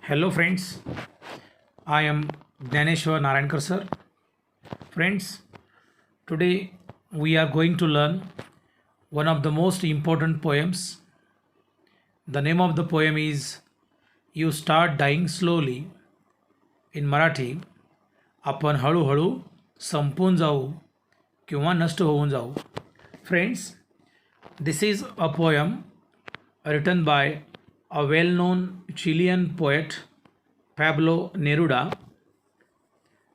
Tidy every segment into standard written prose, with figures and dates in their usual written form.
Hello friends, I am Dhaneshwar Narayankar sir. Friends, today we are going to learn one of the most important poems. The name of the poem is You Start Dying Slowly. In Marathi, आपण हळूहळू संपून जाऊ किंवा नष्ट होऊन जाऊ. Friends, this is a poem written by a well-known Chilean poet, Pablo Neruda.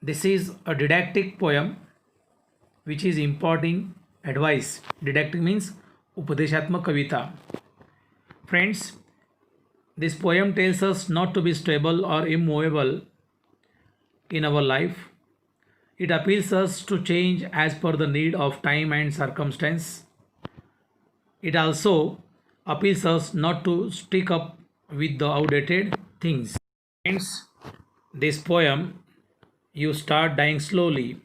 This is a didactic poem which is imparting advice. Didactic means उपदेशात्मक Kavita. Friends, this poem tells us not to be stable or immovable in our life. It appeals us to change as per the need of time and circumstance. It also appeals us not to stick up with the outdated things. Friends, this poem, You Start Dying Slowly,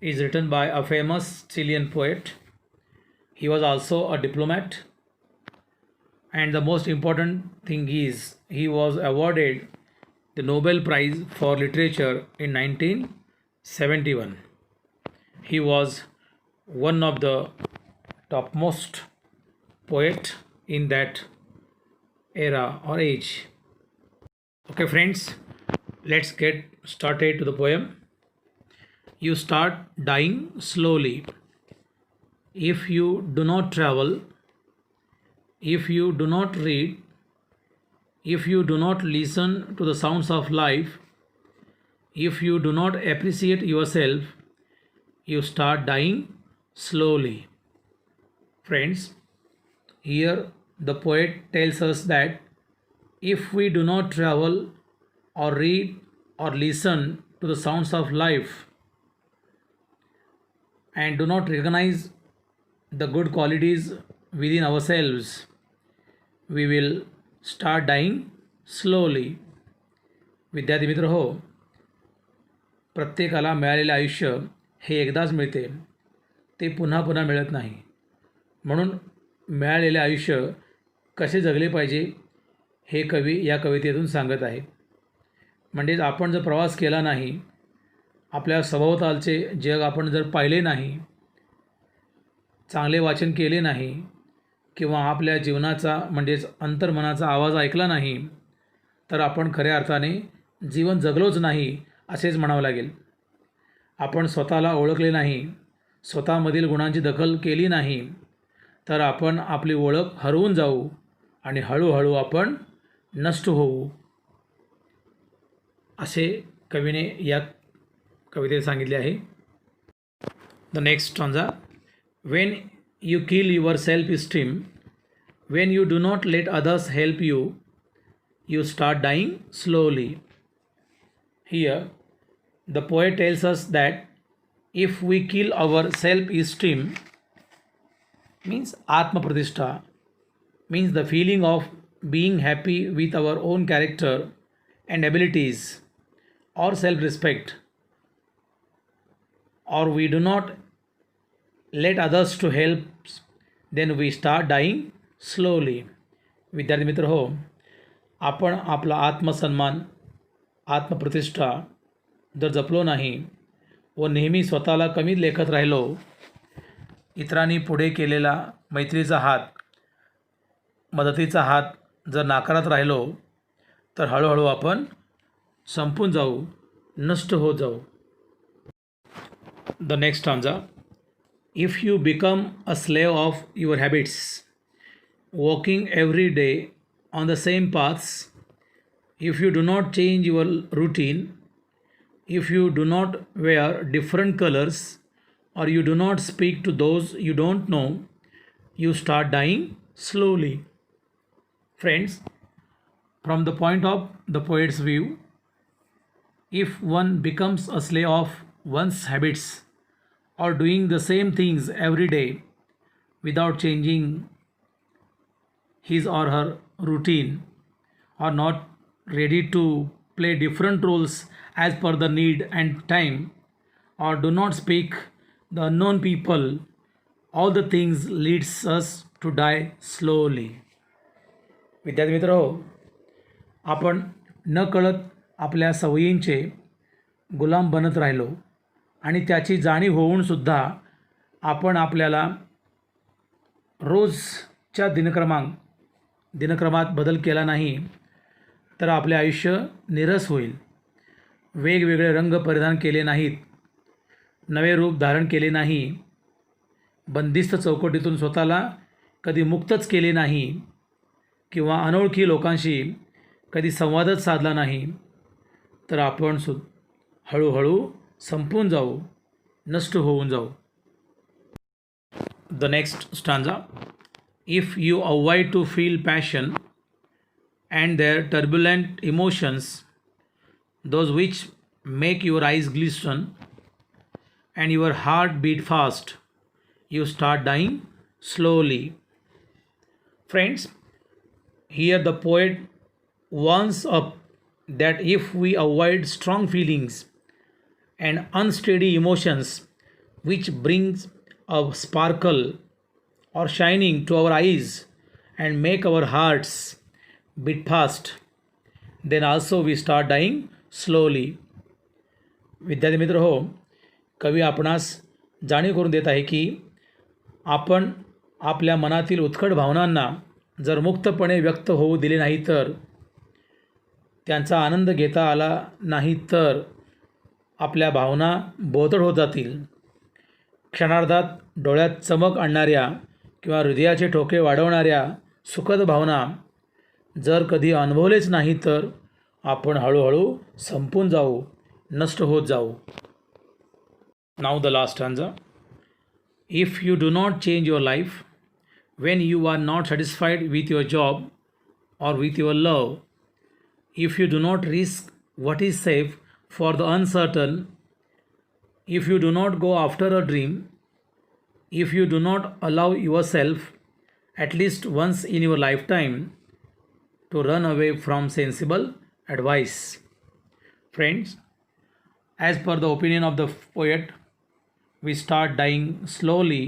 is written by a famous Chilean poet. He was also a diplomat, and the most important thing is he was awarded the Nobel Prize for Literature in 1971. He was one of the topmost poet in that era or age. Okay friends, let's get started to the poem. You start dying slowly. If you do not travel, if you do not read, if you do not listen to the sounds of life, if you do not appreciate yourself, you start dying slowly. Friends, here the poet tells us that if we do not travel or read or listen to the sounds of life and do not recognize the good qualities within ourselves, we will start dying slowly. विद्यार्थी मित्र हो, प्रत्येकाला मिळालेले आयुष्य हे एकदाच मिळते, ते पुन्हा पुन्हा मिळत नाही. म्हणून मिळालेले आयुष्य कसे जगले पाहिजे हे कवी या कवितेतून सांगत आहे. म्हणजेच आपण जर प्रवास केला नाही, आपल्या सभोवतालचे जग आपण जर पाहिले नाही, चांगले वाचन केले नाही किंवा आपल्या जीवनाचा म्हणजेच अंतर्मनाचा आवाज ऐकला नाही, तर आपण खऱ्या अर्थाने जीवन जगलोच नाही असेच म्हणावं लागेल. आपण स्वतःला ओळखले नाही, स्वतःमधील गुणांची दखल केली नाही, तर आपण आपली ओळख हरवून जाऊ आणि हळूहळू आपण नष्ट होऊ, असे कवीने या कवितेत सांगितले आहे. The next stanza. When you kill your self-esteem, when you do not let others help you, you start dying slowly. Here, the poet tells us that if we kill our self-esteem, means Atma Pratishtha, means the feeling of being happy with our own character and abilities or self-respect, or we do not let others to help, then we start dying slowly. विद्यार्थी मित्र हो, आपण आपला आत्मसन्मान, आत्मप्रतिष्ठा जर जपलो नाही व नेहमी स्वतःला कमी लेखत राहिलो, इतरांनी पुढे केलेला मैत्रीचा हात, मदतीचा हात जर नाकारत राहिलो, तर हळूहळू आपण संपून जाऊ, नष्ट होत जाऊ. The next stanza. If you become a slave of your habits, walking every day on the same paths, if you do not change your routine, if you do not wear different colors, or you do not speak to those you don't know, you start dying slowly. Friends, from the point of the poet's view, if one becomes a slave of one's habits, or doing the same things every day without changing his or her routine, or not ready to play different roles as per the need and time, or do not speak the unknown people, all the things leads us to die slowly. विद्यार्थी मित्र हो, आपण नकळत आपल्या सवयींचे गुलाम बनत राहिलो आणि त्याची जाणीव होऊनसुद्धा आपण आपल्याला रोजच्या दिनक्रमात बदल केला नाही तर आपले आयुष्य निरस होईल. वेगवेगळे रंग परिधान केले नाहीत, नवे रूप धारण केले नाही, बंदिस्त चौकटीतून स्वतःला कधी मुक्तच केले नाही किंवा अनोळखी लोकांशी कधी संवादच साधला नाही तर आपण हळूहळू संपून जाऊ, नष्ट होऊन जाऊ. The next stanza. If you avoid to feel passion and their turbulent emotions, those which make your eyes glisten and your heart beat fast, you start dying slowly. Friends, here the poet warns up that if we avoid strong feelings and unsteady emotions which brings a sparkle or shining to our eyes and make our hearts beat fast, then also we start dying slowly. विद्यार्थी मित्र हो, कवी आपणास जाणीव करून देत आहे की आपण आपल्या मनातील उत्कट भावनांना जर मुक्तपणे व्यक्त होऊ दिले नाही तर, त्यांचा आनंद घेता आला नाही तर आपल्या भावना बोधड होत जातील. क्षणार्धात डोळ्यात चमक आणणाऱ्या किंवा हृदयाचे ठोके वाढवणाऱ्या सुखद भावना जर कधी अनुभवलेच नाही तर आपण हळूहळू संपून जाऊ, नष्ट होत जाऊ. नाव the last stanza. If you do not change your life when you are not satisfied with your job or with your love, if you do not risk what is safe for the uncertain, if you do not go after a dream, if you do not allow yourself at least once in your lifetime to run away from sensible advice. Friends, as per the opinion of the poet, we start dying slowly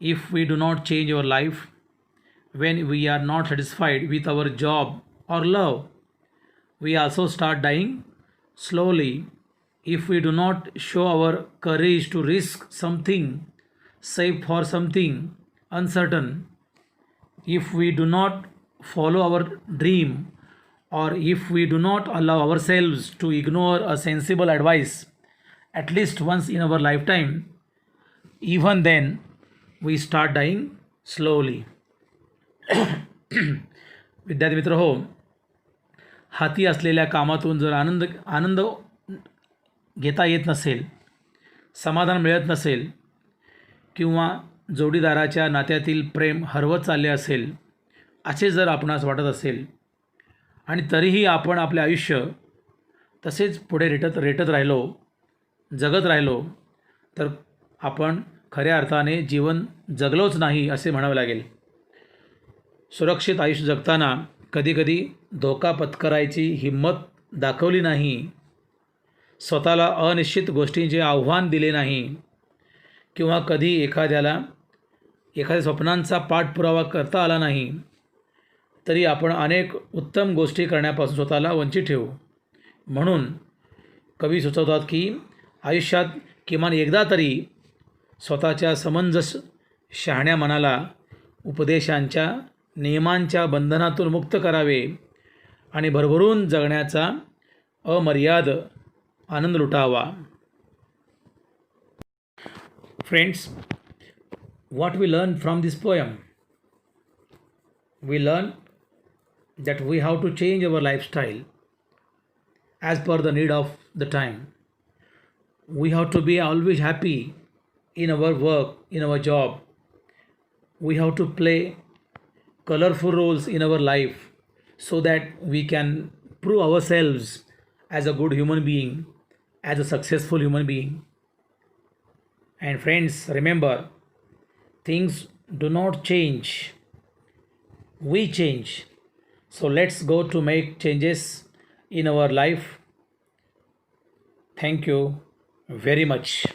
if we do not change our life when we are not satisfied with our job or love. We also start dying slowly if we do not show our courage to risk something safe for something uncertain, if we do not follow our dream, or if we do not allow ourselves to ignore a sensible advice at least once in our lifetime. Even then we start dying slowly. विद्यार्थी मित्र हो, हाती असलेल्या कामातून जर आनंद घेता येत नसेल, समाधान मिळत नसेल किंवा जोडीदाराच्या नात्यातील प्रेम हरवत चालले असेल, असे जर आपणास वाटत असेल आणि तरीही आपण आपले आयुष्य तसेच पुढे रेटत राहिलो, जगत राहिलो तर आपण खऱ्या अर्थाने जीवन जगलोच नाही असे म्हणावे लागेल. सुरक्षित आयुष्य जगताना कधीकधी धोका पत्करायची हिंमत दाखवली नाही, स्वतःला अनिश्चित गोष्टींचे आव्हान दिले नाही किंवा कधी एखाद्या स्वप्नांचा पाठपुरावा करता आला नाही, तरी आपण अनेक उत्तम गोष्टी करण्यापासून स्वतःला वंचित ठेवू. म्हणून कवी सुचवतात की आयुष्यात किमान एकदा तरी स्वतःच्या समंजस शहाण्या मनाला उपदेशांच्या नियमांच्या बंधनातून मुक्त करावे आणि भरभरून जगण्याचा अमर्याद आनंद लुटावा. Friends, what we learn from this poem? We learn that we have to change our lifestyle as per the need of the time. We have to be always happy in our work, in our job. We have to play colorful roles in our life so that we can prove ourselves as a good human being, as a successful human being. And friends, remember, things do not change, we change. So let's go to make changes in our life. Thank you very much.